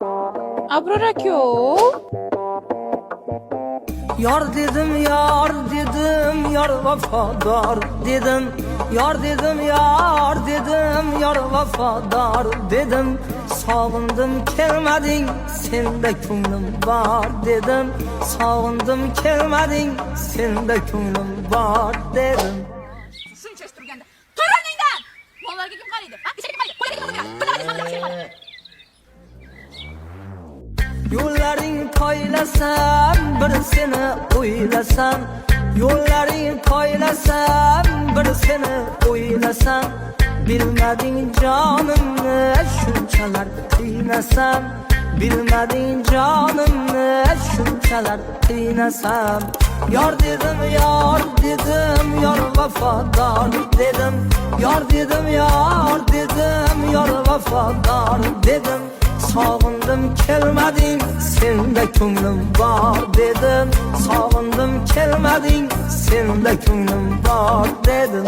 Abror aka. Yar dedim, yar dedim, yar vafadar dedim. Yar dedim, yar dedim, yar vafadar dedim. Sağındım kelmedin, sende ko'nglim var dedim. Sağındım kelmedin, sende ko'nglim var dedim. Shuncha ish turganda tur o'rningdan. Mollarga kim qaraydi? Ha, ichga kim qaraydi? Yo'llaring poylasam, bir seni o'ylasam. Yo'llaring poylasam, bir seni o'ylasam. Bilmading jonimni shunchalar qiynasam. Bilmading jonimni shunchalar qiynasam. Yar dedim, yar dedim, yar vafodor dedim. Yar dedim, yar dedim, yar vafodor dedim. Sağındım kelmedin, sende ko'nglim var dedim. Sağındım kelmedin, sende ko'nglim var dedim.